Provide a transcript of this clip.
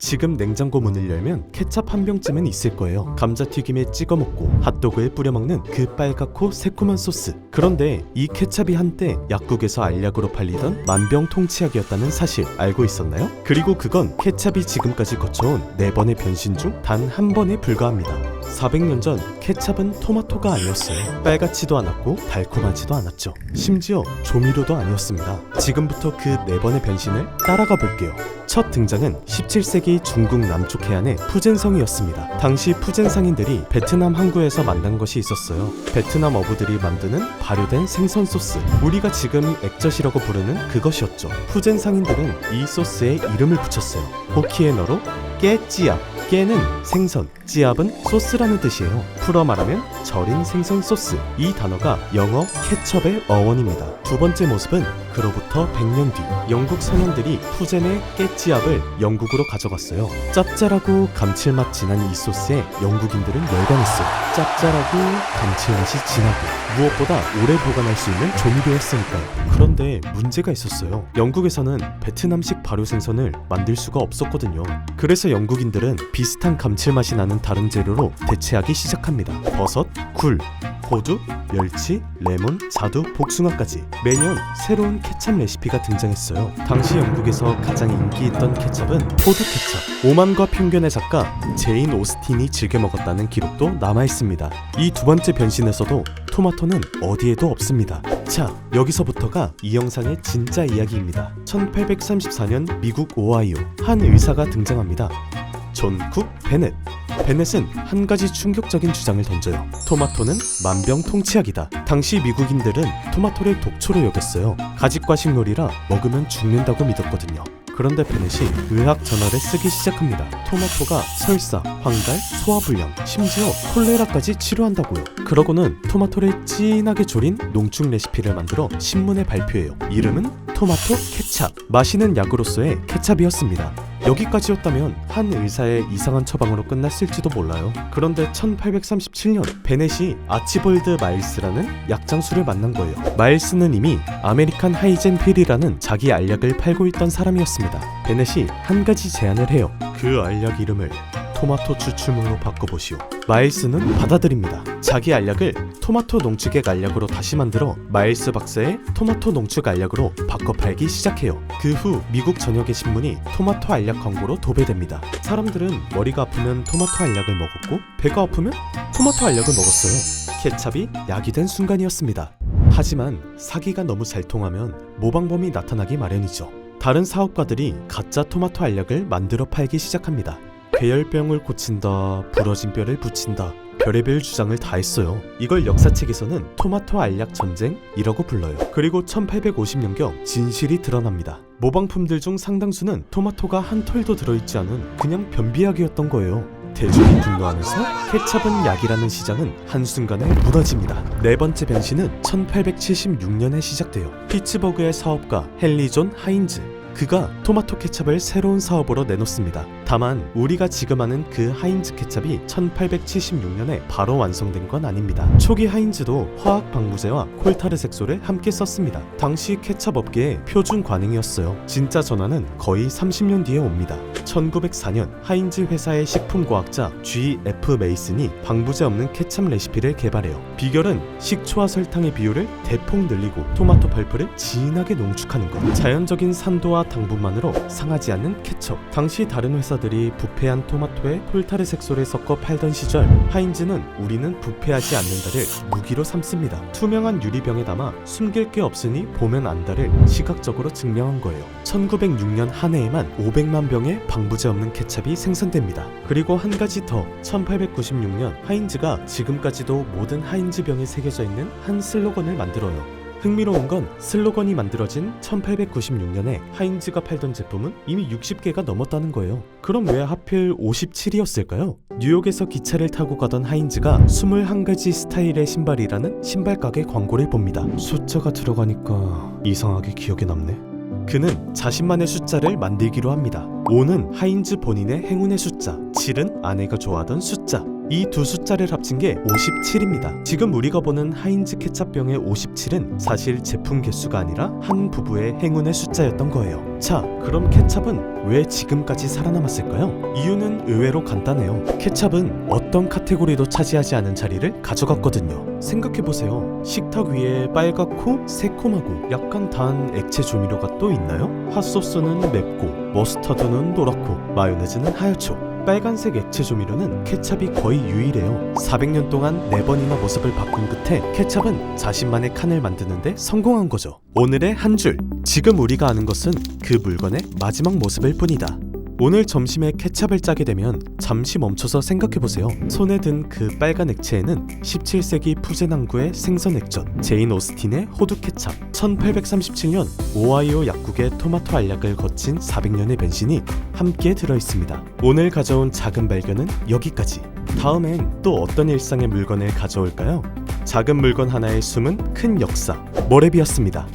지금 냉장고 문을 열면 케찹 한 병쯤은 있을 거예요. 감자튀김에 찍어 먹고 핫도그에 뿌려 먹는 그 빨갛고 새콤한 소스. 그런데 이 케찹이 한때 약국에서 알약으로 팔리던 만병통치약이었다는 사실 알고 있었나요? 그리고 그건 케찹이 지금까지 거쳐온 4번의 변신 중 단 한 번에 불과합니다. 400년 전 케찹은 토마토가 아니었어요. 빨갛지도 않았고 달콤하지도 않았죠. 심지어 조미료도 아니었습니다. 지금부터 그 4번의 변신을 따라가 볼게요. 첫 등장은 17세기 중국 남쪽 해안의 푸젠성이었습니다. 당시 푸젠 상인들이 베트남 항구에서 만난 것이 있었어요. 베트남 어부들이 만드는 발효된 생선 소스, 우리가 지금 액젓이라고 부르는 그것이었죠. 푸젠 상인들은 이 소스에 이름을 붙였어요. 호키엔어로 깨찌압. 깨는 생선, 찌압은 소스라는 뜻이에요. 풀어 말하면 절인 생선 소스. 이 단어가 영어 케첩의 어원입니다. 두 번째 모습은 그로부터 100년 뒤 영국 선원들이 푸젠의 깨찌압을 영국으로 가져갔어요. 짭짤하고 감칠맛 진한 이 소스에 영국인들은 열광했어요. 짭짤하고 감칠맛이 진하고 무엇보다 오래 보관할 수 있는 조미료였으니까요. 그런데 문제가 있었어요. 영국에서는 베트남식 발효 생선을 만들 수가 없었거든요. 그래서 영국인들은 비슷한 감칠맛이 나는 다른 재료로 대체하기 시작합니다. 버섯, 굴, 호두, 멸치, 레몬, 자두, 복숭아까지 매년 새로운 케찹 레시피가 등장했어요. 당시 영국에서 가장 인기 있던 케찹은 포드 케찹. 오만과 편견의 작가 제인 오스틴이 즐겨 먹었다는 기록도 남아있습니다. 이 두 번째 변신에서도 토마토는 어디에도 없습니다. 자, 여기서부터가 이 영상의 진짜 이야기입니다. 1834년 미국 오하이오 한 의사가 등장합니다. 존 쿡 베넷. 베넷은 한 가지 충격적인 주장을 던져요. 토마토는 만병통치약이다. 당시 미국인들은 토마토를 독초로 여겼어요. 가직과 식물이라 먹으면 죽는다고 믿었거든요. 그런데 베넷이 의학 저널에 쓰기 시작합니다. 토마토가 설사, 황달, 소화불량, 심지어 콜레라까지 치료한다고요. 그러고는 토마토를 진하게 졸인 농축 레시피를 만들어 신문에 발표해요. 이름은 토마토 케찹. 마시는 약으로서의 케찹이었습니다. 여기까지였다면 한 의사의 이상한 처방으로 끝났을지도 몰라요. 그런데 1837년 베넷이 아치볼드 마일스라는 약장수를 만난 거예요. 마일스는 이미 아메리칸 하이젠 필이라는 자기 알약을 팔고 있던 사람이었습니다. 베넷이 한 가지 제안을 해요. 그 알약 이름을 토마토 추출물로 바꿔보시오. 마일스는 받아들입니다. 자기 알약을 토마토 농축액 알약으로 다시 만들어 마일스 박사의 토마토 농축 알약으로 바꿔 팔기 시작해요. 그 후 미국 전역의 신문이 토마토 알약 광고로 도배됩니다. 사람들은 머리가 아프면 토마토 알약을 먹었고 배가 아프면 토마토 알약을 먹었어요. 케찹이 약이 된 순간이었습니다. 하지만 사기가 너무 잘 통하면 모방범이 나타나기 마련이죠. 다른 사업가들이 가짜 토마토 알약을 만들어 팔기 시작합니다. 괴열병을 고친다, 부러진 뼈를 붙인다, 별의별 주장을 다 했어요. 이걸 역사책에서는 토마토 알약 전쟁이라고 불러요. 그리고 1850년경 진실이 드러납니다. 모방품들 중 상당수는 토마토가 한 톨도 들어있지 않은 그냥 변비약이었던 거예요. 대중이 분노하면서 케찹은 약이라는 시장은 한순간에 무너집니다. 네 번째 변신은 1876년에 시작돼요. 피츠버그의 사업가 헨리 존 하인즈. 그가 토마토 케찹을 새로운 사업으로 내놓습니다. 다만 우리가 지금 아는 그 하인즈 케찹이 1876년에 바로 완성된 건 아닙니다. 초기 하인즈도 화학 방부제와 콜타르 색소를 함께 썼습니다. 당시 케찹 업계의 표준 관행이었어요. 진짜 전환은 거의 30년 뒤에 옵니다. 1904년 하인즈 회사의 식품과학자 G.F. 메이슨이 방부제 없는 케찹 레시피를 개발해요. 비결은 식초와 설탕의 비율을 대폭 늘리고 토마토 펄프를 진하게 농축하는 것. 자연적인 산도와 당분만으로 상하지 않는 케첩. 당시 다른 회사들이 부패한 토마토에 콜타르 색소를 섞어 팔던 시절 하인즈는 우리는 부패하지 않는다를 무기로 삼습니다. 투명한 유리병에 담아 숨길 게 없으니 보면 안다를 시각적으로 증명한 거예요. 1906년 한 해에만 500만 병의 방부제 없는 케첩이 생산됩니다. 그리고 한 가지 더, 1896년 하인즈가 지금까지도 모든 하인즈 병에 새겨져 있는 한 슬로건을 만들어요. 흥미로운 건 슬로건이 만들어진 1896년에 하인즈가 팔던 제품은 이미 60개가 넘었다는 거예요. 그럼 왜 하필 57이었을까요? 뉴욕에서 기차를 타고 가던 하인즈가 21가지 스타일의 신발이라는 신발 가게 광고를 봅니다. 숫자가 들어가니까 이상하게 기억에 남네. 그는 자신만의 숫자를 만들기로 합니다. 5는 하인즈 본인의 행운의 숫자, 7은 아내가 좋아하던 숫자, 이 두 숫자를 합친 게 57입니다. 지금 우리가 보는 하인즈 케찹병의 57은 사실 제품 개수가 아니라 한 부부의 행운의 숫자였던 거예요. 자, 그럼 케찹은 왜 지금까지 살아남았을까요? 이유는 의외로 간단해요. 케찹은 어떤 카테고리도 차지하지 않은 자리를 가져갔거든요. 생각해보세요. 식탁 위에 빨갛고 새콤하고 약간 단 액체 조미료가 또 있나요? 핫소스는 맵고 머스타드는 노랗고 마요네즈는 하얗죠. 빨간색 액체 조미료는 케찹이 거의 유일해요. 400년 동안 4번이나 모습을 바꾼 끝에 케찹은 자신만의 칸을 만드는데 성공한 거죠. 오늘의 한 줄. 지금 우리가 아는 것은 그 물건의 마지막 모습일 뿐이다. 오늘 점심에 케찹을 짜게 되면 잠시 멈춰서 생각해보세요. 손에 든 그 빨간 액체에는 17세기 푸젠항구의 생선 액젓, 제인 오스틴의 호두 케찹, 1837년 오하이오 약국의 토마토 알약을 거친 400년의 변신이 함께 들어있습니다. 오늘 가져온 작은 발견은 여기까지. 다음엔 또 어떤 일상의 물건을 가져올까요? 작은 물건 하나에 숨은 큰 역사, 모래비였습니다.